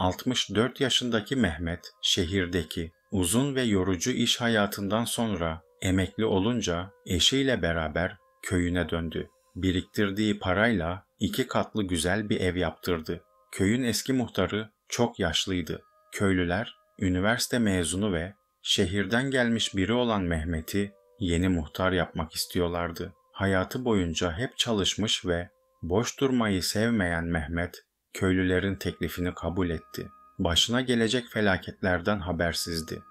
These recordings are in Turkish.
64 yaşındaki Mehmet, şehirdeki uzun ve yorucu iş hayatından sonra emekli olunca eşiyle beraber köyüne döndü. Biriktirdiği parayla 2 katlı güzel bir ev yaptırdı. Köyün eski muhtarı çok yaşlıydı. Köylüler, üniversite mezunu ve şehirden gelmiş biri olan Mehmet'i yeni muhtar yapmak istiyorlardı. Hayatı boyunca hep çalışmış ve boş durmayı sevmeyen Mehmet, köylülerin teklifini kabul etti. Başına gelecek felaketlerden habersizdi.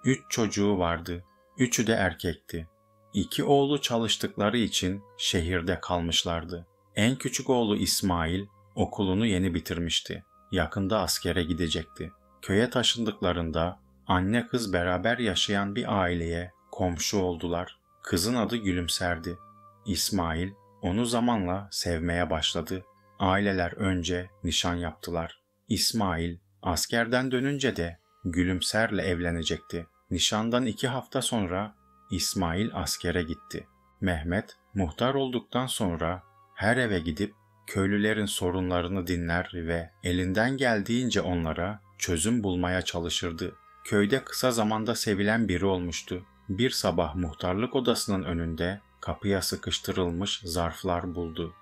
3 çocuğu vardı. 3'ü de erkekti. 2 oğlu çalıştıkları için şehirde kalmışlardı. En küçük oğlu İsmail okulunu yeni bitirmişti. Yakında askere gidecekti. Köye taşındıklarında anne kız beraber yaşayan bir aileye komşu oldular. Kızın adı Gülümser'di. İsmail onu zamanla sevmeye başladı. Aileler önce nişan yaptılar. İsmail askerden dönünce de Gülümser'le evlenecekti. Nişandan 2 hafta sonra İsmail askere gitti. Mehmet muhtar olduktan sonra her eve gidip köylülerin sorunlarını dinler ve elinden geldiğince onlara çözüm bulmaya çalışırdı. Köyde kısa zamanda sevilen biri olmuştu. Bir sabah muhtarlık odasının önünde kapıya sıkıştırılmış zarflar buldu.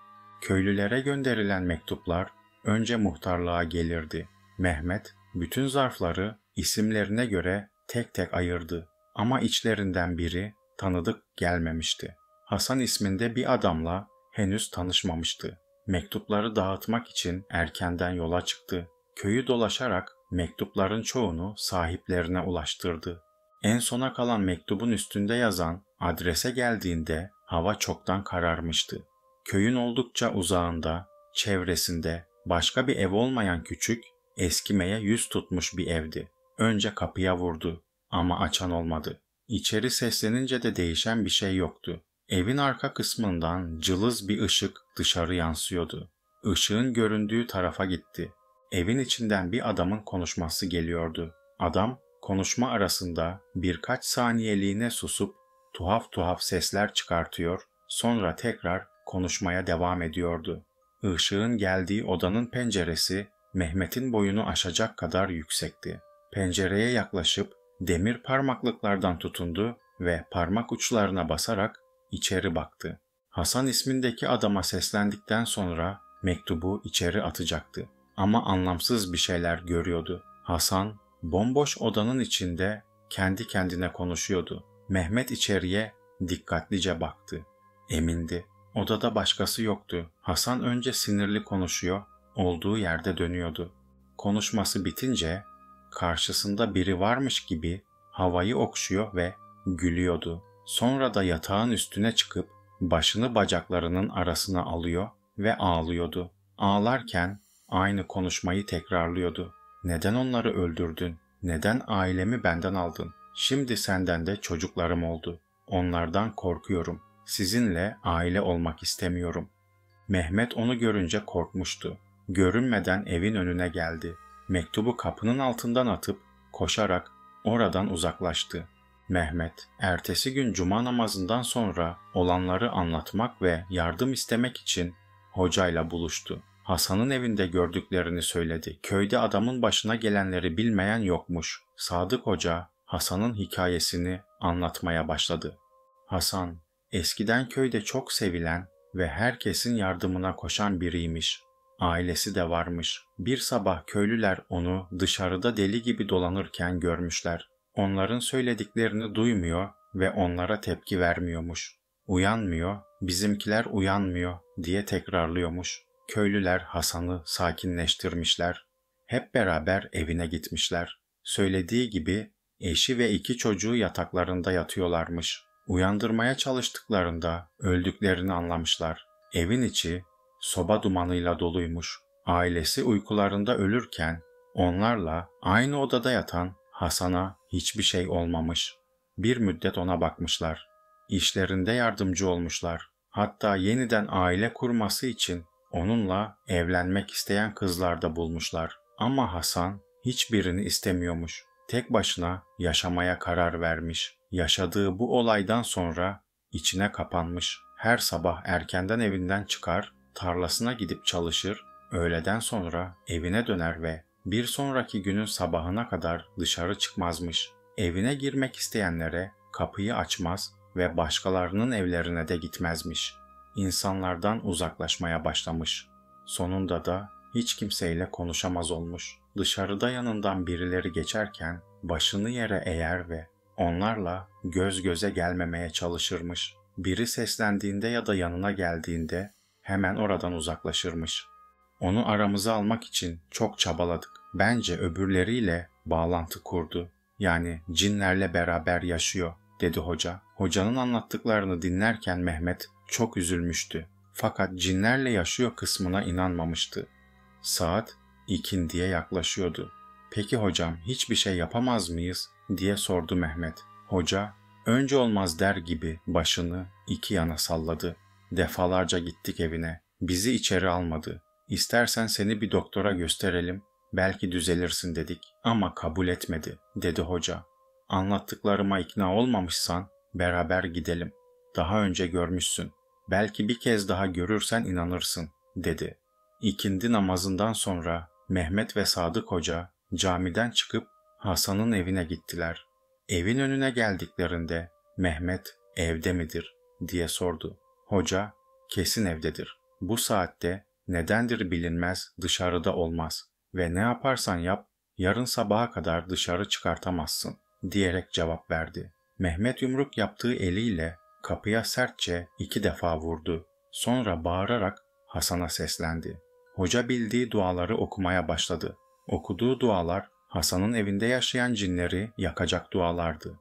Köylülere gönderilen mektuplar önce muhtarlığa gelirdi. Mehmet bütün zarfları isimlerine göre tek tek ayırdı ama içlerinden biri tanıdık gelmemişti. Hasan isminde bir adamla henüz tanışmamıştı. Mektupları dağıtmak için erkenden yola çıktı. Köyü dolaşarak mektupların çoğunu sahiplerine ulaştırdı. En sona kalan mektubun üstünde yazan adrese geldiğinde hava çoktan kararmıştı. Köyün oldukça uzağında, çevresinde başka bir ev olmayan küçük, eskimeye yüz tutmuş bir evdi. Önce kapıya vurdu ama açan olmadı. İçeri seslenince de değişen bir şey yoktu. Evin arka kısmından cılız bir ışık dışarı yansıyordu. Işığın göründüğü tarafa gitti. Evin içinden bir adamın konuşması geliyordu. Adam konuşma arasında birkaç saniyeliğine susup tuhaf tuhaf sesler çıkartıyor, sonra tekrar konuşmaya devam ediyordu. Işığın geldiği odanın penceresi Mehmet'in boyunu aşacak kadar yüksekti. Pencereye yaklaşıp demir parmaklıklardan tutundu ve parmak uçlarına basarak içeri baktı. Hasan ismindeki adama seslendikten sonra mektubu içeri atacaktı. Ama anlamsız bir şeyler görüyordu. Hasan bomboş odanın içinde kendi kendine konuşuyordu. Mehmet içeriye dikkatlice baktı. Emindi. Odada başkası yoktu. Hasan önce sinirli konuşuyor, olduğu yerde dönüyordu. Konuşması bitince karşısında biri varmış gibi havayı okşuyor ve gülüyordu. Sonra da yatağın üstüne çıkıp başını bacaklarının arasına alıyor ve ağlıyordu. Ağlarken aynı konuşmayı tekrarlıyordu. Neden onları öldürdün? Neden ailemi benden aldın? Şimdi senden de çocuklarım oldu. Onlardan korkuyorum. Sizinle aile olmak istemiyorum. Mehmet onu görünce korkmuştu. Görünmeden evin önüne geldi. Mektubu kapının altından atıp koşarak oradan uzaklaştı. Mehmet, ertesi gün cuma namazından sonra olanları anlatmak ve yardım istemek için hocayla buluştu. Hasan'ın evinde gördüklerini söyledi. Köyde adamın başına gelenleri bilmeyen yokmuş. Sadık Hoca Hasan'ın hikayesini anlatmaya başladı. Hasan, eskiden köyde çok sevilen ve herkesin yardımına koşan biriymiş. Ailesi de varmış. Bir sabah köylüler onu dışarıda deli gibi dolanırken görmüşler. Onların söylediklerini duymuyor ve onlara tepki vermiyormuş. Uyanmıyor, bizimkiler uyanmıyor diye tekrarlıyormuş. Köylüler Hasan'ı sakinleştirmişler. Hep beraber evine gitmişler. Söylediği gibi eşi ve 2 çocuğu yataklarında yatıyorlarmış. Uyandırmaya çalıştıklarında öldüklerini anlamışlar. Evin içi soba dumanıyla doluymuş. Ailesi uykularında ölürken onlarla aynı odada yatan Hasan'a hiçbir şey olmamış. Bir müddet ona bakmışlar. İşlerinde yardımcı olmuşlar. Hatta yeniden aile kurması için onunla evlenmek isteyen kızlar da bulmuşlar. Ama Hasan hiçbirini istemiyormuş. Tek başına yaşamaya karar vermiş. Yaşadığı bu olaydan sonra içine kapanmış. Her sabah erkenden evinden çıkar, tarlasına gidip çalışır, öğleden sonra evine döner ve bir sonraki günün sabahına kadar dışarı çıkmazmış. Evine girmek isteyenlere kapıyı açmaz ve başkalarının evlerine de gitmezmiş. İnsanlardan uzaklaşmaya başlamış. Sonunda da hiç kimseyle konuşamaz olmuş. Dışarıda yanından birileri geçerken başını yere eğer ve onlarla göz göze gelmemeye çalışırmış. Biri seslendiğinde ya da yanına geldiğinde hemen oradan uzaklaşırmış. Onu aramıza almak için çok çabaladık. Bence öbürleriyle bağlantı kurdu. Yani cinlerle beraber yaşıyor, dedi hoca. Hocanın anlattıklarını dinlerken Mehmet çok üzülmüştü. Fakat cinlerle yaşıyor kısmına inanmamıştı. Saat ikindiye yaklaşıyordu. Peki hocam, hiçbir şey yapamaz mıyız diye sordu Mehmet. Hoca önce olmaz der gibi başını iki yana salladı. Defalarca gittik evine. Bizi içeri almadı. İstersen seni bir doktora gösterelim, belki düzelirsin dedik ama kabul etmedi, dedi hoca. Anlattıklarıma ikna olmamışsan beraber gidelim. Daha önce görmüşsün. Belki bir kez daha görürsen inanırsın, dedi. İkindi namazından sonra Mehmet ve Sadık Hoca camiden çıkıp Hasan'ın evine gittiler. Evin önüne geldiklerinde Mehmet evde midir diye sordu. Hoca kesin evdedir. Bu saatte nedendir bilinmez dışarıda olmaz ve ne yaparsan yap yarın sabaha kadar dışarı çıkartamazsın diyerek cevap verdi. Mehmet yumruk yaptığı eliyle kapıya sertçe 2 defa vurdu. Sonra bağırarak Hasan'a seslendi. Hoca bildiği duaları okumaya başladı. Okuduğu dualar Hasan'ın evinde yaşayan cinleri yakacak dualardı.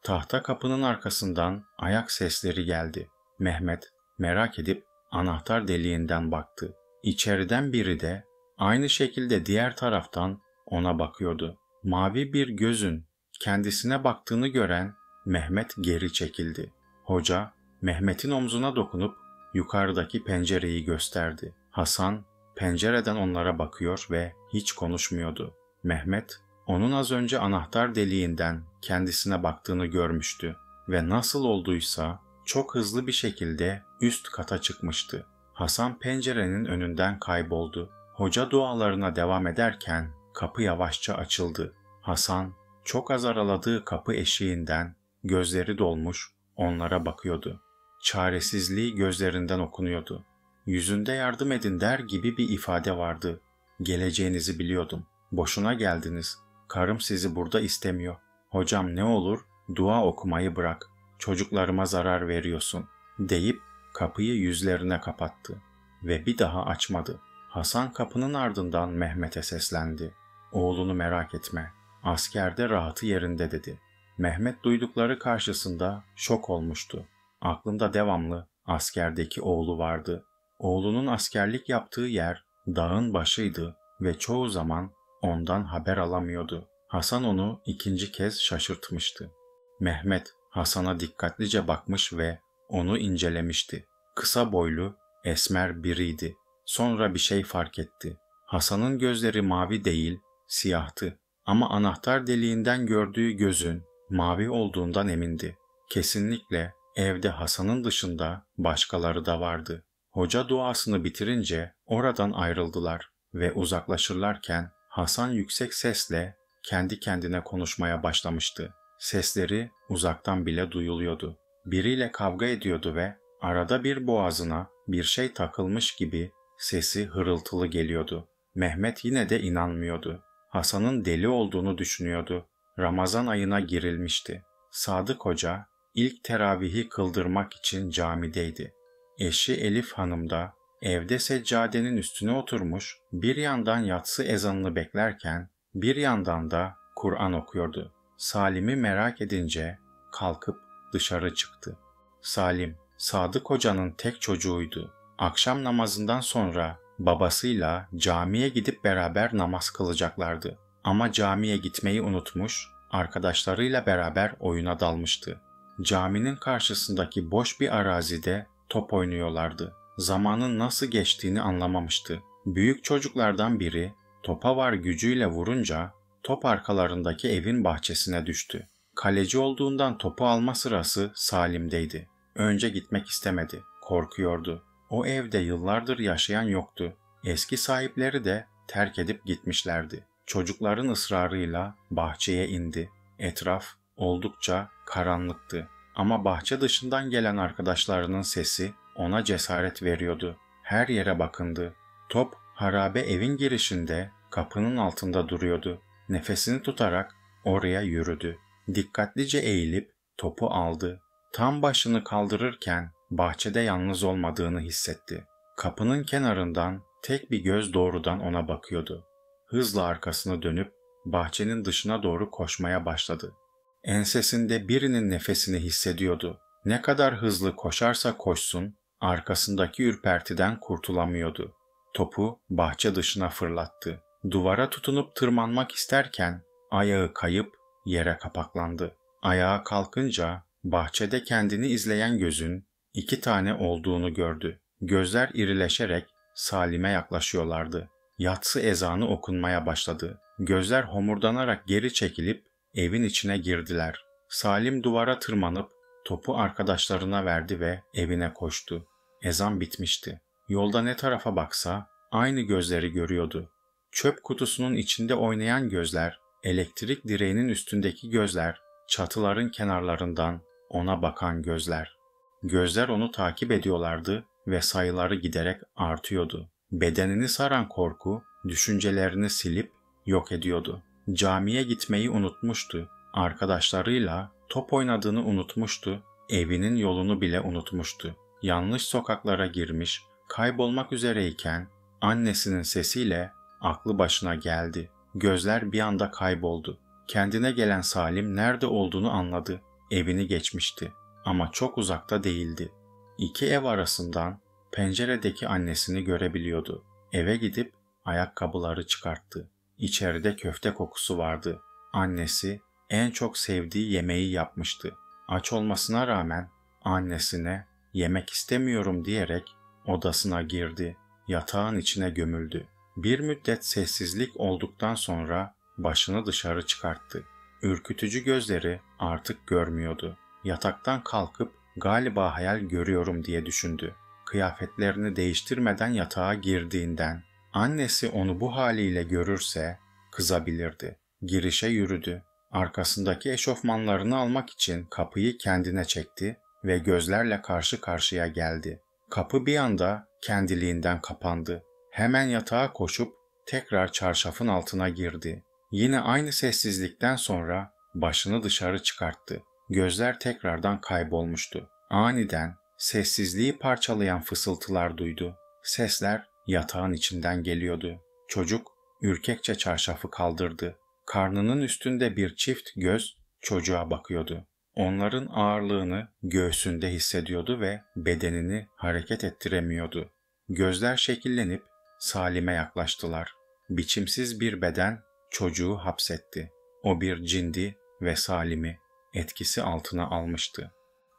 Tahta kapının arkasından ayak sesleri geldi. Mehmet merak edip anahtar deliğinden baktı. İçeriden biri de aynı şekilde diğer taraftan ona bakıyordu. Mavi bir gözün kendisine baktığını gören Mehmet geri çekildi. Hoca Mehmet'in omzuna dokunup yukarıdaki pencereyi gösterdi. Hasan pencereden onlara bakıyor ve hiç konuşmuyordu. Mehmet onun az önce anahtar deliğinden kendisine baktığını görmüştü ve nasıl olduysa çok hızlı bir şekilde üst kata çıkmıştı. Hasan pencerenin önünden kayboldu. Hoca dualarına devam ederken kapı yavaşça açıldı. Hasan çok az araladığı kapı eşiğinden gözleri dolmuş onlara bakıyordu. Çaresizliği gözlerinden okunuyordu. Yüzünde yardım edin der gibi bir ifade vardı. Geleceğinizi biliyordum. Boşuna geldiniz. Karım sizi burada istemiyor. Hocam ne olur dua okumayı bırak. Çocuklarıma zarar veriyorsun deyip kapıyı yüzlerine kapattı ve bir daha açmadı. Hasan kapının ardından Mehmet'e seslendi. Oğlunu merak etme. Askerde rahatı yerinde dedi. Mehmet duydukları karşısında şok olmuştu. Aklında devamlı askerdeki oğlu vardı. Oğlunun askerlik yaptığı yer dağın başıydı ve çoğu zaman ondan haber alamıyordu. Hasan onu 2. kez şaşırtmıştı. Mehmet Hasan'a dikkatlice bakmış ve onu incelemişti. Kısa boylu, esmer biriydi. Sonra bir şey fark etti. Hasan'ın gözleri mavi değil, siyahtı. Ama anahtar deliğinden gördüğü gözün mavi olduğundan emindi. Kesinlikle evde Hasan'ın dışında başkaları da vardı. Hoca duasını bitirince oradan ayrıldılar ve uzaklaşırlarken Hasan yüksek sesle kendi kendine konuşmaya başlamıştı. Sesleri uzaktan bile duyuluyordu. Biriyle kavga ediyordu ve arada bir boğazına bir şey takılmış gibi sesi hırıltılı geliyordu. Mehmet yine de inanmıyordu. Hasan'ın deli olduğunu düşünüyordu. Ramazan ayına girilmişti. Sadık Hoca ilk teravihi kıldırmak için camideydi. Eşi Elif Hanım da evde seccadenin üstüne oturmuş bir yandan yatsı ezanını beklerken bir yandan da Kur'an okuyordu. Salim'i merak edince kalkıp dışarı çıktı. Salim, Sadık Hoca'nın tek çocuğuydu. Akşam namazından sonra babasıyla camiye gidip beraber namaz kılacaklardı. Ama camiye gitmeyi unutmuş, arkadaşlarıyla beraber oyuna dalmıştı. Caminin karşısındaki boş bir arazide top oynuyorlardı. Zamanın nasıl geçtiğini anlamamıştı. Büyük çocuklardan biri topa var gücüyle vurunca top arkalarındaki evin bahçesine düştü. Kaleci olduğundan topu alma sırası Salim'deydi. Önce gitmek istemedi, korkuyordu. O evde yıllardır yaşayan yoktu. Eski sahipleri de terk edip gitmişlerdi. Çocukların ısrarıyla bahçeye indi. Etraf oldukça karanlıktı. Ama bahçe dışından gelen arkadaşlarının sesi ona cesaret veriyordu. Her yere bakındı. Top harabe evin girişinde kapının altında duruyordu. Nefesini tutarak oraya yürüdü. Dikkatlice eğilip topu aldı. Tam başını kaldırırken bahçede yalnız olmadığını hissetti. Kapının kenarından tek bir göz doğrudan ona bakıyordu. Hızla arkasını dönüp bahçenin dışına doğru koşmaya başladı. Ensesinde birinin nefesini hissediyordu. Ne kadar hızlı koşarsa koşsun, arkasındaki ürpertiden kurtulamıyordu. Topu bahçe dışına fırlattı. Duvara tutunup tırmanmak isterken ayağı kayıp yere kapaklandı. Ayağa kalkınca bahçede kendini izleyen gözün 2 tane olduğunu gördü. Gözler irileşerek Salim'e yaklaşıyorlardı. Yatsı ezanı okunmaya başladı. Gözler homurdanarak geri çekilip evin içine girdiler. Salim duvara tırmanıp topu arkadaşlarına verdi ve evine koştu. Ezan bitmişti. Yolda ne tarafa baksa aynı gözleri görüyordu. Çöp kutusunun içinde oynayan gözler, elektrik direğinin üstündeki gözler, çatıların kenarlarından ona bakan gözler. Gözler onu takip ediyorlardı ve sayıları giderek artıyordu. Bedenini saran korku, düşüncelerini silip yok ediyordu. Camiye gitmeyi unutmuştu. Arkadaşlarıyla top oynadığını unutmuştu. Evinin yolunu bile unutmuştu. Yanlış sokaklara girmiş, kaybolmak üzereyken annesinin sesiyle aklı başına geldi. Gözler bir anda kayboldu. Kendine gelen Salim nerede olduğunu anladı. Evini geçmişti ama çok uzakta değildi. 2 ev arasından penceredeki annesini görebiliyordu. Eve gidip ayakkabıları çıkarttı. İçeride köfte kokusu vardı. Annesi en çok sevdiği yemeği yapmıştı. Aç olmasına rağmen annesine yemek istemiyorum diyerek odasına girdi. Yatağın içine gömüldü. Bir müddet sessizlik olduktan sonra başını dışarı çıkarttı. Ürkütücü gözleri artık görmüyordu. Yataktan kalkıp galiba hayal görüyorum diye düşündü. Kıyafetlerini değiştirmeden yatağa girdiğinden annesi onu bu haliyle görürse kızabilirdi. Girişe yürüdü. Arkasındaki eşofmanlarını almak için kapıyı kendine çekti ve gözlerle karşı karşıya geldi. Kapı bir anda kendiliğinden kapandı. Hemen yatağa koşup tekrar çarşafın altına girdi. Yine aynı sessizlikten sonra başını dışarı çıkarttı. Gözler tekrardan kaybolmuştu. Aniden sessizliği parçalayan fısıltılar duydu. Sesler yatağın içinden geliyordu. Çocuk ürkekçe çarşafı kaldırdı. Karnının üstünde bir çift göz çocuğa bakıyordu. Onların ağırlığını göğsünde hissediyordu ve bedenini hareket ettiremiyordu. Gözler şekillenip Salim'e yaklaştılar. Biçimsiz bir beden çocuğu hapsetti. O bir cindi ve Salim'i etkisi altına almıştı.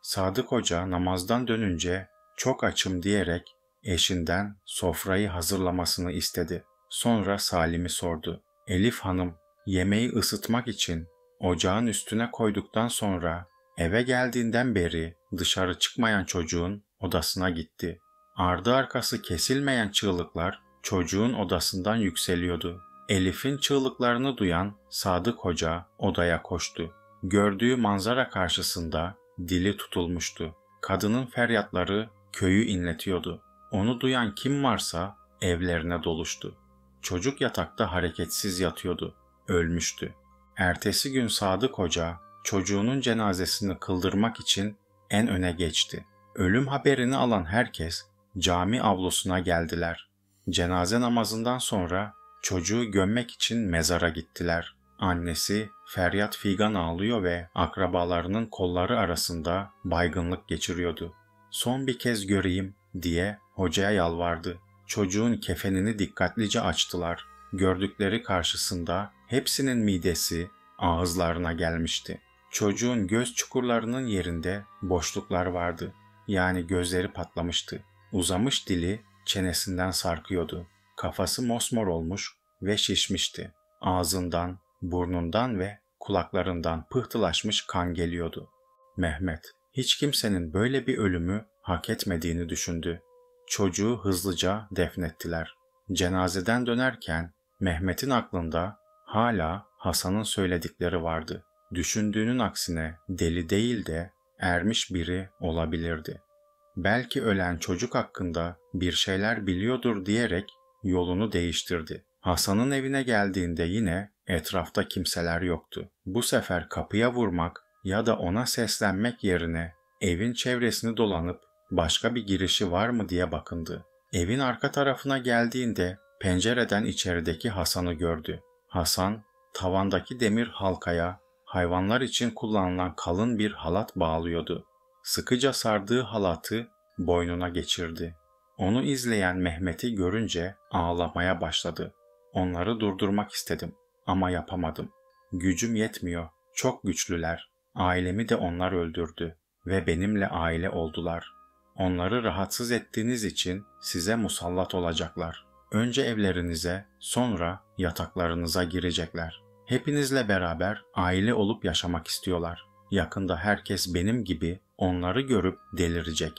Sadık Hoca namazdan dönünce çok açım diyerek eşinden sofrayı hazırlamasını istedi. Sonra Salim'i sordu. Elif Hanım yemeği ısıtmak için ocağın üstüne koyduktan sonra eve geldiğinden beri dışarı çıkmayan çocuğun odasına gitti. Ardı arkası kesilmeyen çığlıklar çocuğun odasından yükseliyordu. Elif'in çığlıklarını duyan Sadık Hoca odaya koştu. Gördüğü manzara karşısında dili tutulmuştu. Kadının feryatları köyü inletiyordu. Onu duyan kim varsa evlerine doluştu. Çocuk yatakta hareketsiz yatıyordu. Ölmüştü. Ertesi gün Sadık Hoca çocuğunun cenazesini kıldırmak için en öne geçti. Ölüm haberini alan herkes cami avlusuna geldiler. Cenaze namazından sonra çocuğu gömmek için mezara gittiler. Annesi feryat figan ağlıyor ve akrabalarının kolları arasında baygınlık geçiriyordu. Son bir kez göreyim diye hocaya yalvardı. Çocuğun kefenini dikkatlice açtılar. Gördükleri karşısında hepsinin midesi ağızlarına gelmişti. Çocuğun göz çukurlarının yerinde boşluklar vardı. Yani gözleri patlamıştı. Uzamış dili çenesinden sarkıyordu. Kafası mosmor olmuş ve şişmişti. Ağzından, burnundan ve kulaklarından pıhtılaşmış kan geliyordu. Mehmet, hiç kimsenin böyle bir ölümü hak etmediğini düşündü. Çocuğu hızlıca defnettiler. Cenazeden dönerken Mehmet'in aklında Hala Hasan'ın söyledikleri vardı. Düşündüğünün aksine deli değil de ermiş biri olabilirdi. Belki ölen çocuk hakkında bir şeyler biliyordur diyerek yolunu değiştirdi. Hasan'ın evine geldiğinde yine etrafta kimseler yoktu. Bu sefer kapıya vurmak ya da ona seslenmek yerine evin çevresini dolanıp başka bir girişi var mı diye bakındı. Evin arka tarafına geldiğinde pencereden içerideki Hasan'ı gördü. Hasan, tavandaki demir halkaya hayvanlar için kullanılan kalın bir halat bağlıyordu. Sıkıca sardığı halatı boynuna geçirdi. Onu izleyen Mehmet'i görünce ağlamaya başladı. Onları durdurmak istedim ama yapamadım. Gücüm yetmiyor, çok güçlüler. Ailemi de onlar öldürdü ve benimle aile oldular. Onları rahatsız ettiğiniz için size musallat olacaklar. Önce evlerinize, sonra yataklarınıza girecekler. Hepinizle beraber aile olup yaşamak istiyorlar. Yakında herkes benim gibi onları görüp delirecek.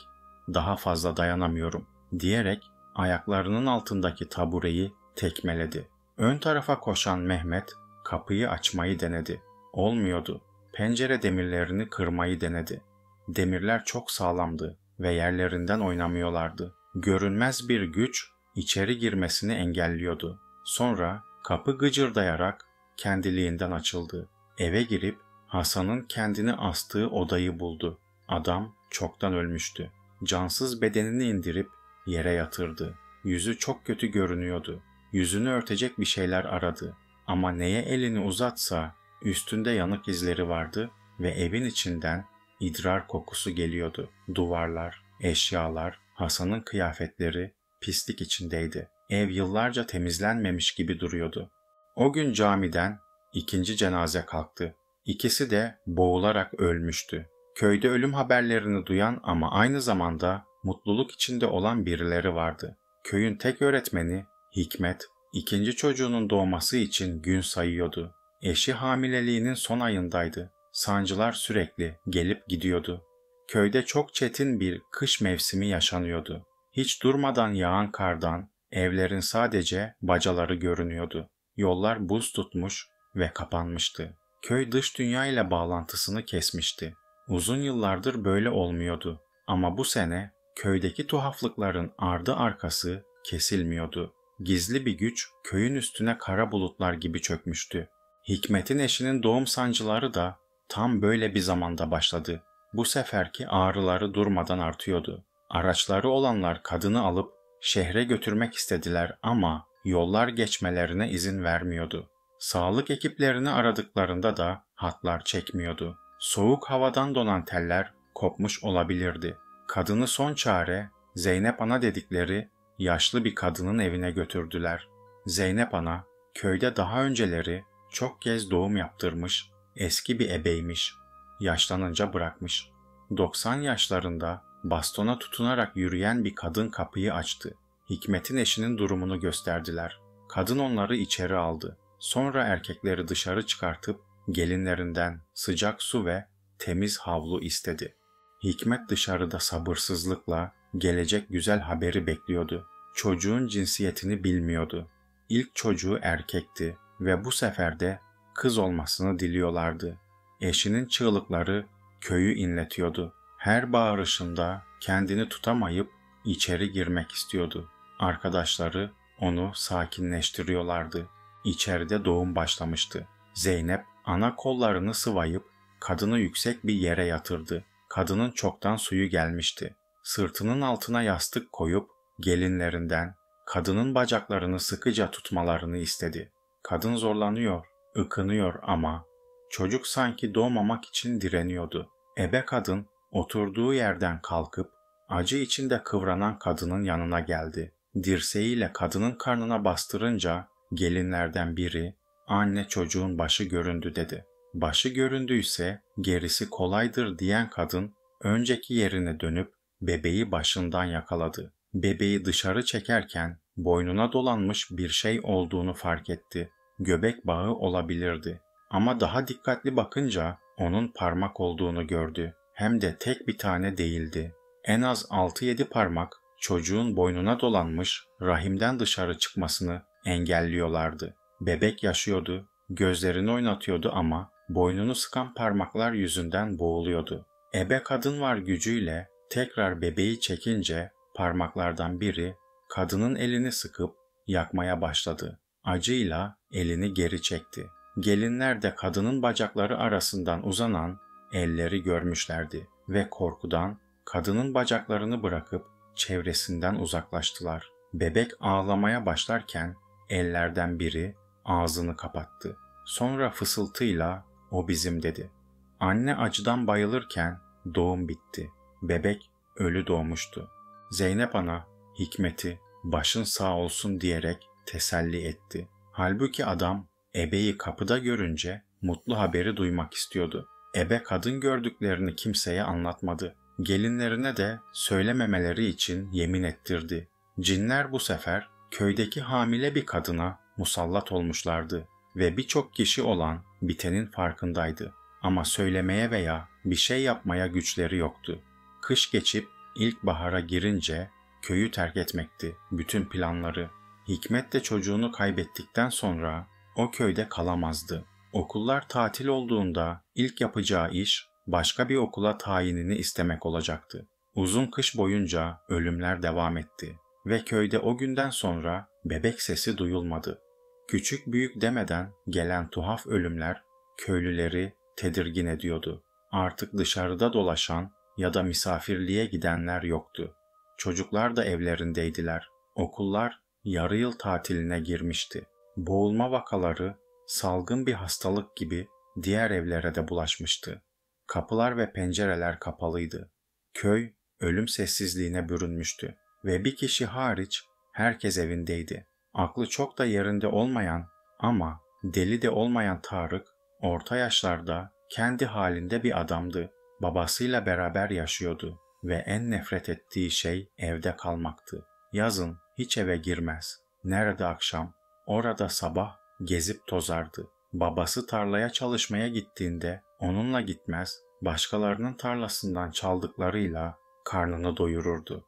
Daha fazla dayanamıyorum diyerek ayaklarının altındaki tabureyi tekmeledi. Ön tarafa koşan Mehmet kapıyı açmayı denedi. Olmuyordu. Pencere demirlerini kırmayı denedi. Demirler çok sağlamdı ve yerlerinden oynamıyorlardı. Görünmez bir güç içeri girmesini engelliyordu. Sonra kapı gıcırdayarak kendiliğinden açıldı. Eve girip Hasan'ın kendini astığı odayı buldu. Adam çoktan ölmüştü. Cansız bedenini indirip yere yatırdı. Yüzü çok kötü görünüyordu. Yüzünü örtecek bir şeyler aradı. Ama neye elini uzatsa üstünde yanık izleri vardı ve evin içinden idrar kokusu geliyordu. Duvarlar, eşyalar, Hasan'ın kıyafetleri pislik içindeydi. Ev yıllarca temizlenmemiş gibi duruyordu. O gün camiden ikinci cenaze kalktı. İkisi de boğularak ölmüştü. Köyde ölüm haberlerini duyan ama aynı zamanda mutluluk içinde olan birileri vardı. Köyün tek öğretmeni Hikmet, ikinci çocuğunun doğması için gün sayıyordu. Eşi hamileliğinin son ayındaydı. Sancılar sürekli gelip gidiyordu. Köyde çok çetin bir kış mevsimi yaşanıyordu. Hiç durmadan yağan kardan evlerin sadece bacaları görünüyordu. Yollar buz tutmuş ve kapanmıştı. Köy dış dünya ile bağlantısını kesmişti. Uzun yıllardır böyle olmuyordu. Ama bu sene köydeki tuhaflıkların ardı arkası kesilmiyordu. Gizli bir güç köyün üstüne kara bulutlar gibi çökmüştü. Hikmet'in eşinin doğum sancıları da tam böyle bir zamanda başladı. Bu seferki ağrıları durmadan artıyordu. Araçları olanlar kadını alıp şehre götürmek istediler ama yollar geçmelerine izin vermiyordu. Sağlık ekiplerini aradıklarında da hatlar çekmiyordu. Soğuk havadan donan teller kopmuş olabilirdi. Kadını son çare Zeynep Ana dedikleri yaşlı bir kadının evine götürdüler. Zeynep Ana köyde daha önceleri çok kez doğum yaptırmış, eski bir ebeymiş. Yaşlanınca bırakmış. 90 yaşlarında bastona tutunarak yürüyen bir kadın kapıyı açtı. Hikmet'in eşinin durumunu gösterdiler. Kadın onları içeri aldı. Sonra erkekleri dışarı çıkartıp gelinlerinden sıcak su ve temiz havlu istedi. Hikmet dışarıda sabırsızlıkla gelecek güzel haberi bekliyordu. Çocuğun cinsiyetini bilmiyordu. İlk çocuğu erkekti ve bu sefer de kız olmasını diliyorlardı. Eşinin çığlıkları köyü inletiyordu. Her bağırışında kendini tutamayıp içeri girmek istiyordu. Arkadaşları onu sakinleştiriyorlardı. İçeride doğum başlamıştı. Zeynep ana kollarını sıvayıp kadını yüksek bir yere yatırdı. Kadının çoktan suyu gelmişti. Sırtının altına yastık koyup gelinlerinden kadının bacaklarını sıkıca tutmalarını istedi. Kadın zorlanıyor, ıkınıyor ama çocuk sanki doğmamak için direniyordu. Ebe kadın oturduğu yerden kalkıp acı içinde kıvranan kadının yanına geldi. Dirseğiyle kadının karnına bastırınca gelinlerden biri "Anne, çocuğun başı göründü" dedi. Başı göründüyse gerisi kolaydır diyen kadın önceki yerine dönüp bebeği başından yakaladı. Bebeği dışarı çekerken boynuna dolanmış bir şey olduğunu fark etti. Göbek bağı olabilirdi. Ama daha dikkatli bakınca onun parmak olduğunu gördü. Hem de tek bir tane değildi. En az 6-7 parmak çocuğun boynuna dolanmış, rahimden dışarı çıkmasını engelliyorlardı. Bebek yaşıyordu gözlerini oynatıyordu ama boynunu sıkan parmaklar yüzünden boğuluyordu. Ebe kadın var gücüyle tekrar bebeği çekince parmaklardan biri kadının elini sıkıp yakmaya başladı. Acıyla elini geri çekti. Gelinler de kadının bacakları arasından uzanan elleri görmüşlerdi ve korkudan kadının bacaklarını bırakıp çevresinden uzaklaştılar. Bebek ağlamaya başlarken ellerden biri ağzını kapattı. Sonra fısıltıyla "O bizim" dedi. Anne acıdan bayılırken doğum bitti. Bebek ölü doğmuştu. Zeynep ana Hikmet'i "Başın sağ olsun" diyerek teselli etti. Halbuki adam ebeyi kapıda görünce mutlu haberi duymak istiyordu. Ebe kadın gördüklerini kimseye anlatmadı. Gelinlerine de söylememeleri için yemin ettirdi. Cinler bu sefer köydeki hamile bir kadına musallat olmuşlardı ve birçok kişi olan bitenin farkındaydı. Ama söylemeye veya bir şey yapmaya güçleri yoktu. Kış geçip ilkbahara girince köyü terk etmekti bütün planları. Hikmet de çocuğunu kaybettikten sonra o köyde kalamazdı. Okullar tatil olduğunda ilk yapacağı iş başka bir okula tayinini istemek olacaktı. Uzun kış boyunca ölümler devam etti ve köyde o günden sonra bebek sesi duyulmadı. Küçük büyük demeden gelen tuhaf ölümler köylüleri tedirgin ediyordu. Artık dışarıda dolaşan ya da misafirliğe gidenler yoktu. Çocuklar da evlerindeydiler. Okullar yarı yıl tatiline girmişti. Boğulma vakaları salgın bir hastalık gibi diğer evlere de bulaşmıştı. Kapılar ve pencereler kapalıydı. Köy ölüm sessizliğine bürünmüştü ve bir kişi hariç herkes evindeydi. Aklı çok da yerinde olmayan ama deli de olmayan Tarık, orta yaşlarda kendi halinde bir adamdı. Babasıyla beraber yaşıyordu ve en nefret ettiği şey evde kalmaktı. Yazın hiç eve girmez. Nerede akşam, orada sabah gezip tozardı. Babası tarlaya çalışmaya gittiğinde onunla gitmez, başkalarının tarlasından çaldıklarıyla karnını doyururdu.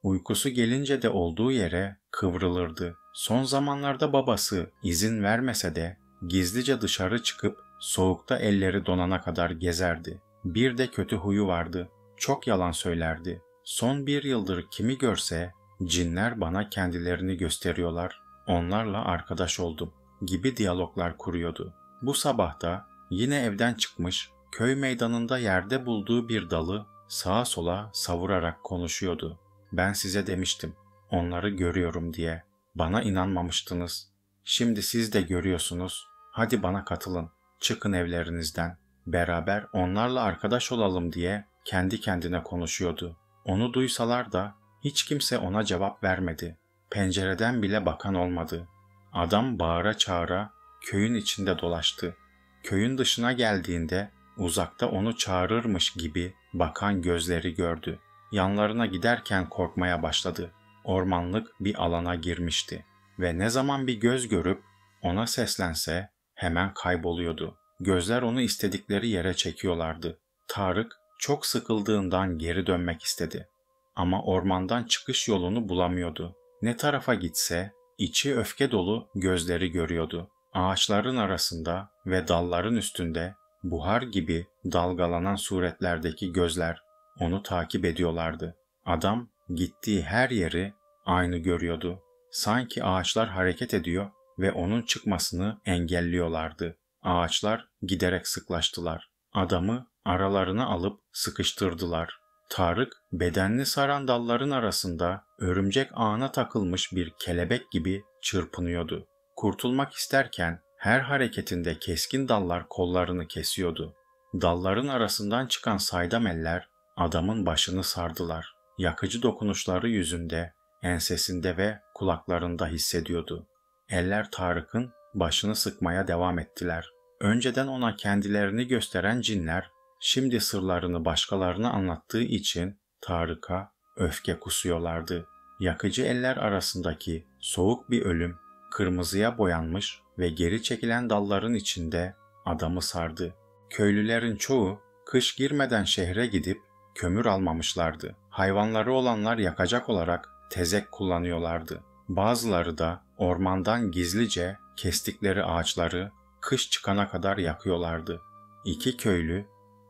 Uykusu gelince de olduğu yere kıvrılırdı. Son zamanlarda babası izin vermese de gizlice dışarı çıkıp soğukta elleri donana kadar gezerdi. Bir de kötü huyu vardı. Çok yalan söylerdi. Son 1 yıldır kimi görse cinler bana kendilerini gösteriyorlar, onlarla arkadaş oldum gibi diyaloglar kuruyordu. Bu sabah da yine evden çıkmış, köy meydanında yerde bulduğu bir dalı sağa sola savurarak konuşuyordu. Ben size demiştim, onları görüyorum diye. Bana inanmamıştınız. Şimdi siz de görüyorsunuz. Hadi bana katılın. Çıkın evlerinizden. Beraber onlarla arkadaş olalım diye kendi kendine konuşuyordu. Onu duysalar da hiç kimse ona cevap vermedi. Pencereden bile bakan olmadı. Adam bağıra çağıra köyün içinde dolaştı. Köyün dışına geldiğinde uzakta onu çağırırmış gibi bakan gözleri gördü. Yanlarına giderken korkmaya başladı. Ormanlık bir alana girmişti ve ne zaman bir göz görüp ona seslense hemen kayboluyordu. Gözler onu istedikleri yere çekiyorlardı. Tarık çok sıkıldığından geri dönmek istedi. Ama ormandan çıkış yolunu bulamıyordu. Ne tarafa gitse içi öfke dolu gözleri görüyordu. Ağaçların arasında ve dalların üstünde buhar gibi dalgalanan suretlerdeki gözler onu takip ediyorlardı. Adam gittiği her yeri aynı görüyordu. Sanki ağaçlar hareket ediyor ve onun çıkmasını engelliyorlardı. Ağaçlar giderek sıklaştılar. Adamı aralarına alıp sıkıştırdılar. Tarık bedenini saran dalların arasında örümcek ağına takılmış bir kelebek gibi çırpınıyordu. Kurtulmak isterken her hareketinde keskin dallar kollarını kesiyordu. Dalların arasından çıkan saydam eller adamın başını sardılar. Yakıcı dokunuşları yüzünde, ensesinde ve kulaklarında hissediyordu. Eller Tarık'ın başını sıkmaya devam ettiler. Önceden ona kendilerini gösteren cinler, şimdi sırlarını başkalarına anlattığı için Tarık'a öfke kusuyorlardı. Yakıcı eller arasındaki soğuk bir ölüm, kırmızıya boyanmış ve geri çekilen dalların içinde adamı sardı. Köylülerin çoğu kış girmeden şehre gidip kömür almamışlardı. Hayvanları olanlar yakacak olarak tezek kullanıyorlardı. Bazıları da ormandan gizlice kestikleri ağaçları kış çıkana kadar yakıyorlardı. İki köylü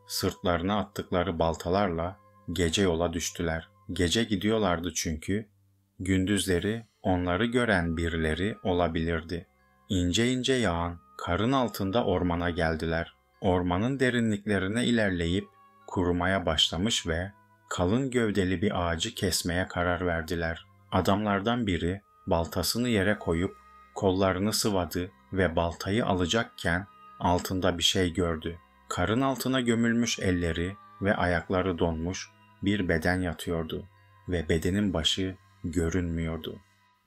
sırtlarına attıkları baltalarla gece yola düştüler. Gece gidiyorlardı çünkü gündüzleri onları gören birileri olabilirdi. İnce ince yağan karın altında ormana geldiler. Ormanın derinliklerine ilerleyip kurumaya başlamış ve kalın gövdeli bir ağacı kesmeye karar verdiler. Adamlardan biri baltasını yere koyup kollarını sıvadı ve baltayı alacakken altında bir şey gördü. Karın altına gömülmüş elleri ve ayakları donmuş bir beden yatıyordu ve bedenin başı görünmüyordu.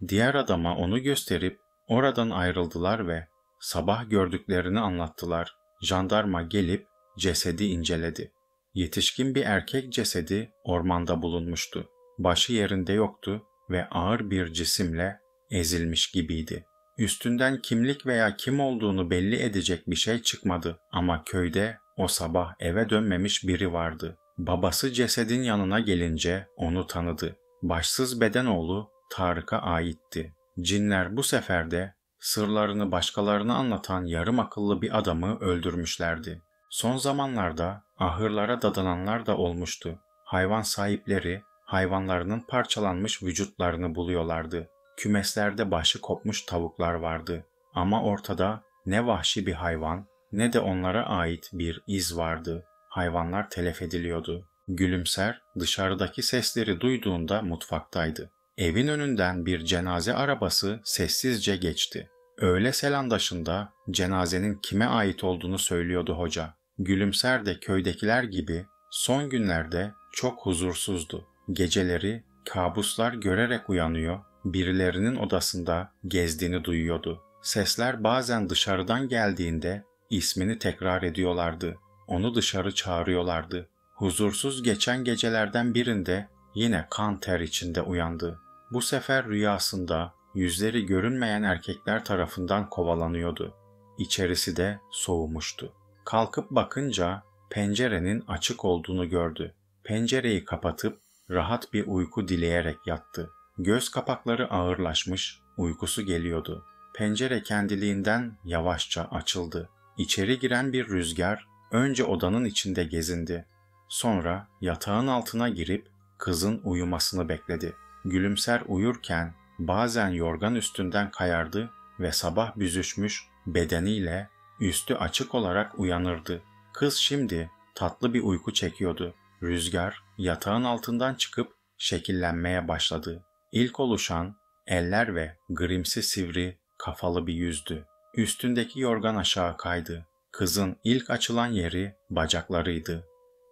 Diğer adama onu gösterip oradan ayrıldılar ve sabah gördüklerini anlattılar. Jandarma gelip cesedi inceledi. Yetişkin bir erkek cesedi ormanda bulunmuştu. Başı yerinde yoktu ve ağır bir cisimle ezilmiş gibiydi. Üstünden kimlik veya kim olduğunu belli edecek bir şey çıkmadı ama köyde o sabah eve dönmemiş biri vardı. Babası cesedin yanına gelince onu tanıdı. Başsız bedenoğlu Tarık'a aitti. Cinler bu sefer de sırlarını başkalarına anlatan yarım akıllı bir adamı öldürmüşlerdi. Son zamanlarda ahırlara dadananlar da olmuştu. Hayvan sahipleri hayvanlarının parçalanmış vücutlarını buluyorlardı. Kümeslerde başı kopmuş tavuklar vardı. Ama ortada ne vahşi bir hayvan ne de onlara ait bir iz vardı. Hayvanlar telef ediliyordu. Gülümser dışarıdaki sesleri duyduğunda mutfaktaydı. Evin önünden bir cenaze arabası sessizce geçti. Öğle selandaşında cenazenin kime ait olduğunu söylüyordu hoca. Gülümser de köydekiler gibi son günlerde çok huzursuzdu. Geceleri kabuslar görerek uyanıyor, birilerinin odasında gezdiğini duyuyordu. Sesler bazen dışarıdan geldiğinde ismini tekrar ediyorlardı. Onu dışarı çağırıyorlardı. Huzursuz geçen gecelerden birinde yine kan ter içinde uyandı. Bu sefer rüyasında yüzleri görünmeyen erkekler tarafından kovalanıyordu. İçerisi de soğumuştu. Kalkıp bakınca pencerenin açık olduğunu gördü. Pencereyi kapatıp rahat bir uyku dileyerek yattı. Göz kapakları ağırlaşmış, uykusu geliyordu. Pencere kendiliğinden yavaşça açıldı. İçeri giren bir rüzgar önce odanın içinde gezindi. Sonra yatağın altına girip kızın uyumasını bekledi. Gülümser uyurken bazen yorgan üstünden kayardı ve sabah büzüşmüş bedeniyle üstü açık olarak uyanırdı. Kız şimdi tatlı bir uyku çekiyordu. Rüzgar yatağın altından çıkıp şekillenmeye başladı. İlk oluşan eller ve grimsi sivri kafalı bir yüzdü. Üstündeki yorgan aşağı kaydı. Kızın ilk açılan yeri bacaklarıydı.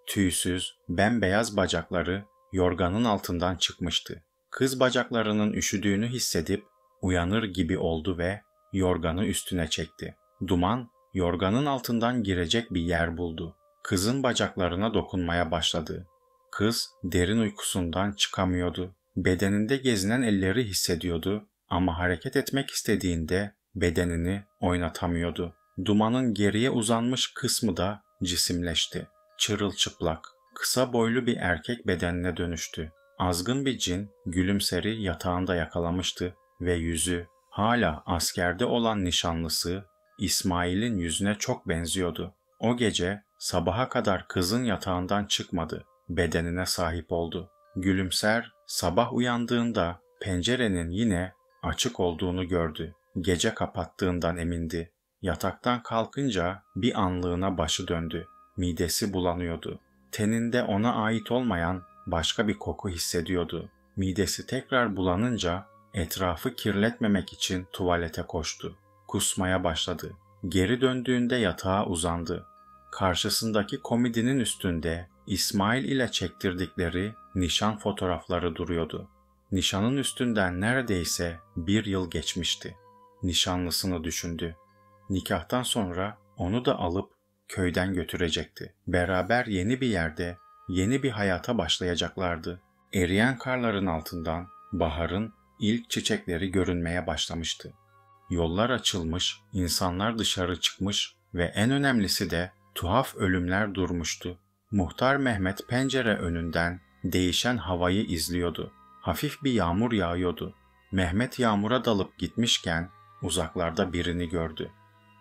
Tüysüz, bembeyaz bacakları yorganın altından çıkmıştı. Kız bacaklarının üşüdüğünü hissedip uyanır gibi oldu ve yorganı üstüne çekti. Duman yorganın altından girecek bir yer buldu. Kızın bacaklarına dokunmaya başladı. Kız derin uykusundan çıkamıyordu. Bedeninde gezinen elleri hissediyordu ama hareket etmek istediğinde bedenini oynatamıyordu. Dumanın geriye uzanmış kısmı da cisimleşti. Çırılçıplak, kısa boylu bir erkek bedenine dönüştü. Azgın bir cin Gülümser'i yatağında yakalamıştı ve yüzü hala askerde olan nişanlısı İsmail'in yüzüne çok benziyordu. O gece sabaha kadar kızın yatağından çıkmadı, bedenine sahip oldu. Gülümser sabah uyandığında pencerenin yine açık olduğunu gördü. Gece kapattığından emindi. Yataktan kalkınca bir anlığına başı döndü. Midesi bulanıyordu. Teninde ona ait olmayan başka bir koku hissediyordu. Midesi tekrar bulanınca etrafı kirletmemek için tuvalete koştu. Kusmaya başladı. Geri döndüğünde yatağa uzandı. Karşısındaki komodinin üstünde İsmail ile çektirdikleri nişan fotoğrafları duruyordu. Nişanın üstünden neredeyse 1 yıl geçmişti. Nişanlısını düşündü. Nikahtan sonra onu da alıp köyden götürecekti. Beraber yeni bir yerde, yeni bir hayata başlayacaklardı. Eriyen karların altından baharın ilk çiçekleri görünmeye başlamıştı. Yollar açılmış, insanlar dışarı çıkmış ve en önemlisi de tuhaf ölümler durmuştu. Muhtar Mehmet pencere önünden değişen havayı izliyordu. Hafif bir yağmur yağıyordu. Mehmet yağmura dalıp gitmişken uzaklarda birini gördü.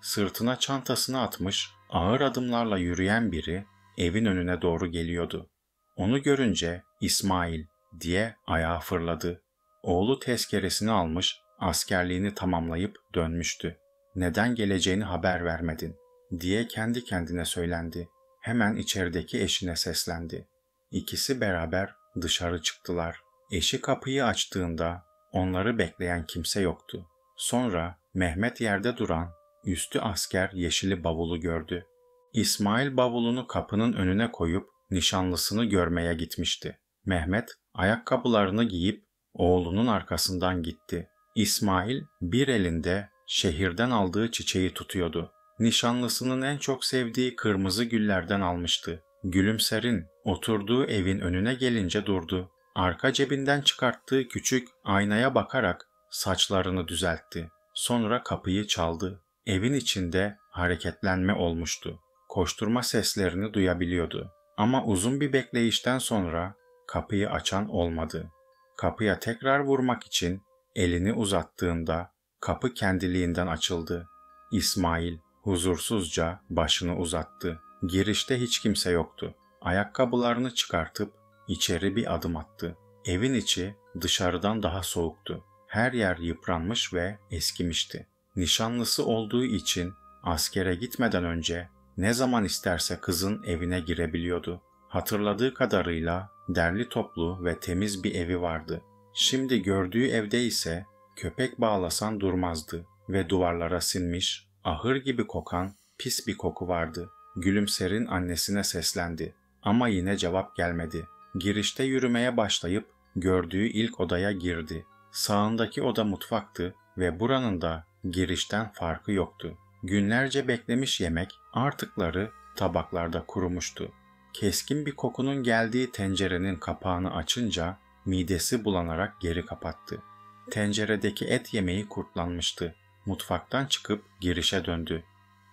Sırtına çantasını atmış, ağır adımlarla yürüyen biri evin önüne doğru geliyordu. Onu görünce İsmail diye ayağa fırladı. Oğlu tezkeresini almış, askerliğini tamamlayıp dönmüştü. Neden geleceğini haber vermedin diye kendi kendine söylendi. Hemen içerideki eşine seslendi. İkisi beraber dışarı çıktılar. Eşi kapıyı açtığında onları bekleyen kimse yoktu. Sonra Mehmet yerde duran, üstü asker yeşili bavulu gördü. İsmail bavulunu kapının önüne koyup nişanlısını görmeye gitmişti. Mehmet ayakkabılarını giyip oğlunun arkasından gitti. İsmail bir elinde şehirden aldığı çiçeği tutuyordu. Nişanlısının en çok sevdiği kırmızı güllerden almıştı. Gülümser'in oturduğu evin önüne gelince durdu. Arka cebinden çıkarttığı küçük aynaya bakarak saçlarını düzeltti. Sonra kapıyı çaldı. Evin içinde hareketlenme olmuştu. Koşturma seslerini duyabiliyordu. Ama uzun bir bekleyişten sonra kapıyı açan olmadı. Kapıya tekrar vurmak için elini uzattığında kapı kendiliğinden açıldı. İsmail huzursuzca başını uzattı. Girişte hiç kimse yoktu. Ayakkabılarını çıkartıp içeri bir adım attı. Evin içi dışarıdan daha soğuktu. Her yer yıpranmış ve eskimişti. Nişanlısı olduğu için askere gitmeden önce ne zaman isterse kızın evine girebiliyordu. Hatırladığı kadarıyla derli toplu ve temiz bir evi vardı. Şimdi gördüğü evde ise köpek bağlasan durmazdı ve duvarlara sinmiş, ahır gibi kokan pis bir koku vardı. Gülümser'in annesine seslendi ama yine cevap gelmedi. Girişte yürümeye başlayıp gördüğü ilk odaya girdi. Sağındaki oda mutfaktı ve buranın da girişten farkı yoktu. Günlerce beklemiş yemek artıkları tabaklarda kurumuştu. Keskin bir kokunun geldiği tencerenin kapağını açınca midesi bulanarak geri kapattı. Tenceredeki et yemeği kurtlanmıştı. Mutfaktan çıkıp girişe döndü.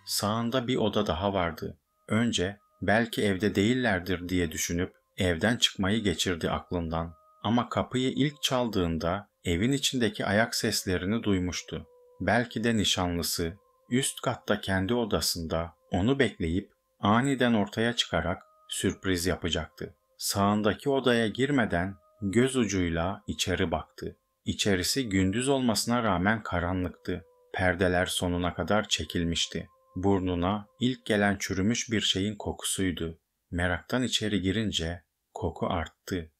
Sağında bir oda daha vardı. Önce belki evde değillerdir diye düşünüp evden çıkmayı geçirdi aklından. Ama kapıyı ilk çaldığında evin içindeki ayak seslerini duymuştu. Belki de nişanlısı üst katta kendi odasında onu bekleyip aniden ortaya çıkarak sürpriz yapacaktı. Sağındaki odaya girmeden göz ucuyla içeri baktı. İçerisi gündüz olmasına rağmen karanlıktı. Perdeler sonuna kadar çekilmişti. Burnuna ilk gelen çürümüş bir şeyin kokusuydu. Meraktan içeri girince koku arttı.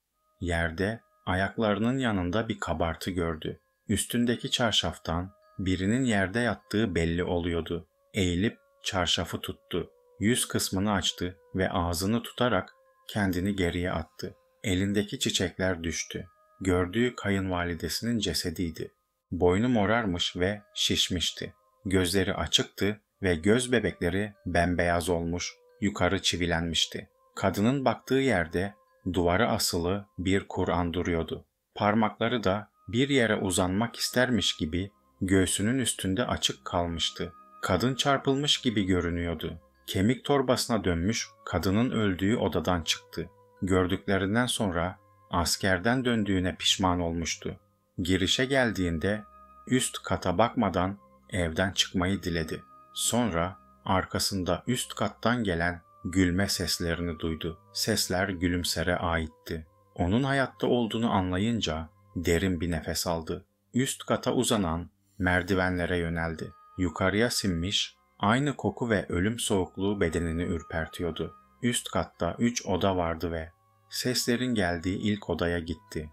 Yerde ayaklarının yanında bir kabartı gördü. Üstündeki çarşaftan birinin yerde yattığı belli oluyordu. Eğilip çarşafı tuttu. Yüz kısmını açtı ve ağzını tutarak kendini geriye attı. Elindeki çiçekler düştü. Gördüğü kayınvalidesinin cesediydi. Boynu morarmış ve şişmişti. Gözleri açıktı ve göz bebekleri bembeyaz olmuş, yukarı çivilenmişti. Kadının baktığı yerde duvara asılı bir Kur'an duruyordu. Parmakları da bir yere uzanmak istermiş gibi göğsünün üstünde açık kalmıştı. Kadın çarpılmış gibi görünüyordu. Kemik torbasına dönmüş kadının öldüğü odadan çıktı. Gördüklerinden sonra askerden döndüğüne pişman olmuştu. Girişe geldiğinde üst kata bakmadan evden çıkmayı diledi. Sonra arkasında üst kattan gelen gülme seslerini duydu. Sesler Gülümser'e aitti. Onun hayatta olduğunu anlayınca derin bir nefes aldı. Üst kata uzanan merdivenlere yöneldi. Yukarıya sinmiş, aynı koku ve ölüm soğukluğu bedenini ürpertiyordu. Üst katta 3 oda vardı ve seslerin geldiği ilk odaya gitti.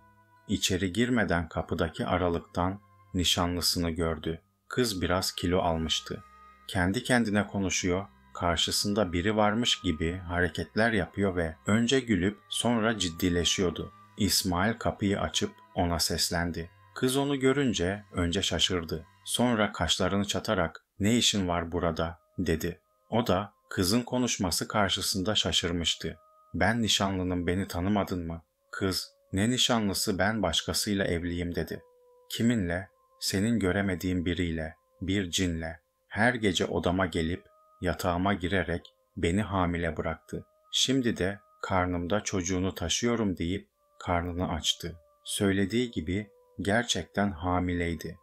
İçeri girmeden kapıdaki aralıktan nişanlısını gördü. Kız biraz kilo almıştı. Kendi kendine konuşuyor, karşısında biri varmış gibi hareketler yapıyor ve önce gülüp sonra ciddileşiyordu. İsmail kapıyı açıp ona seslendi. Kız onu görünce önce şaşırdı. Sonra kaşlarını çatarak "Ne işin var burada?" dedi. O da kızın konuşması karşısında şaşırmıştı. "Ben nişanlının, beni tanımadın mı?" Kız, "Ne nişanlısı, ben başkasıyla evliyim." dedi. "Kiminle?" "Senin göremediğin biriyle, bir cinle. Her gece odama gelip yatağıma girerek beni hamile bıraktı. Şimdi de karnımda çocuğunu taşıyorum deyip karnını açtı." Söylediği gibi gerçekten hamileydi.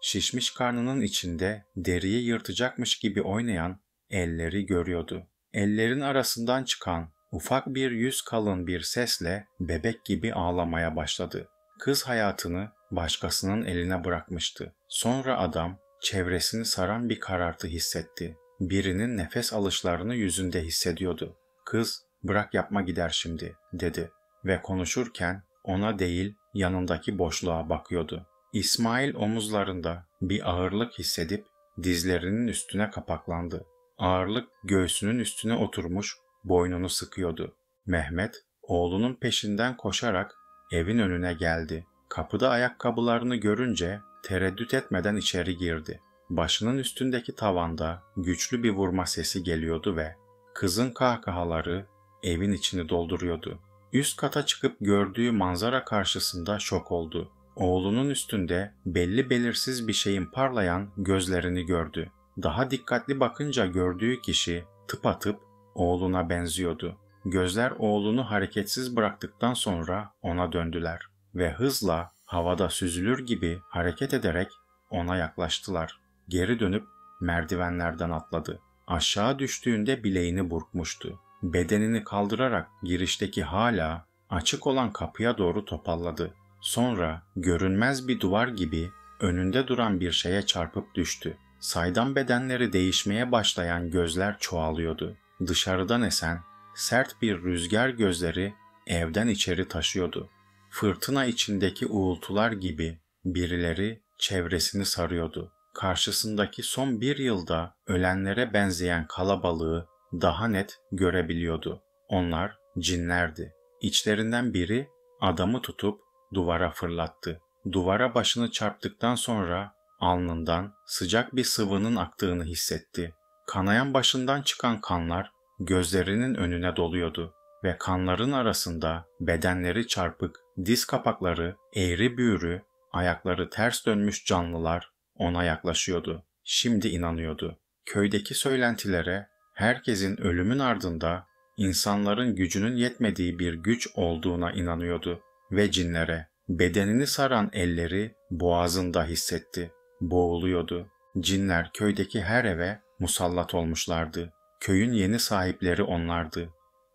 şişmiş karnının içinde deriyi yırtacakmış gibi oynayan elleri görüyordu. Ellerin arasından çıkan ufak bir yüz kalın bir sesle bebek gibi ağlamaya başladı. Kız hayatını başkasının eline bırakmıştı. Sonra adam çevresini saran bir karartı hissetti. Birinin nefes alışlarını yüzünde hissediyordu. "Kız, bırak yapma gider şimdi," dedi ve konuşurken ona değil yanındaki boşluğa bakıyordu. İsmail omuzlarında bir ağırlık hissedip dizlerinin üstüne kapaklandı. Ağırlık göğsünün üstüne oturmuş, boynunu sıkıyordu. Mehmet, oğlunun peşinden koşarak evin önüne geldi. Kapıda ayakkabılarını görünce tereddüt etmeden içeri girdi. Başının üstündeki tavanda güçlü bir vurma sesi geliyordu ve kızın kahkahaları evin içini dolduruyordu. Üst kata çıkıp gördüğü manzara karşısında şok oldu. Oğlunun üstünde belli belirsiz bir şeyin parlayan gözlerini gördü. Daha dikkatli bakınca gördüğü kişi tıpatıp oğluna benziyordu. Gözler oğlunu hareketsiz bıraktıktan sonra ona döndüler ve hızla havada süzülür gibi hareket ederek ona yaklaştılar. Geri dönüp merdivenlerden atladı. Aşağı düştüğünde bileğini burkmuştu. Bedenini kaldırarak girişteki hala açık olan kapıya doğru topalladı. Sonra görünmez bir duvar gibi önünde duran bir şeye çarpıp düştü. Saydam bedenleri değişmeye başlayan gözler çoğalıyordu. Dışarıdan esen sert bir rüzgar gözleri evden içeri taşıyordu. Fırtına içindeki uğultular gibi birileri çevresini sarıyordu. Karşısındaki son bir yılda ölenlere benzeyen kalabalığı daha net görebiliyordu. Onlar cinlerdi. İçlerinden biri adamı tutup duvara fırlattı. Duvara başını çarptıktan sonra alnından sıcak bir sıvının aktığını hissetti. Kanayan başından çıkan kanlar gözlerinin önüne doluyordu ve kanların arasında bedenleri çarpık, diz kapakları eğri büğrü, ayakları ters dönmüş canlılar ona yaklaşıyordu. Şimdi inanıyordu. Köydeki söylentilere, herkesin ölümün ardında insanların gücünün yetmediği bir güç olduğuna inanıyordu ve cinlere. Bedenini saran elleri boğazında hissetti. Boğuluyordu. Cinler köydeki her eve musallat olmuşlardı. Köyün yeni sahipleri onlardı.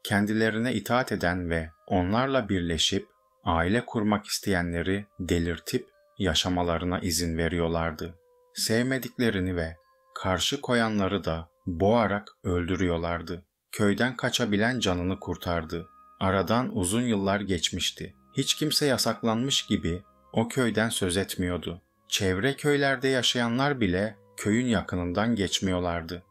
Kendilerine itaat eden ve onlarla birleşip aile kurmak isteyenleri delirtip yaşamalarına izin veriyorlardı. Sevmediklerini ve karşı koyanları da boğarak öldürüyorlardı. Köyden kaçabilen canını kurtardı. Aradan uzun yıllar geçmişti. Hiç kimse yasaklanmış gibi o köyden söz etmiyordu. Çevre köylerde yaşayanlar bile köyün yakınından geçmiyorlardı.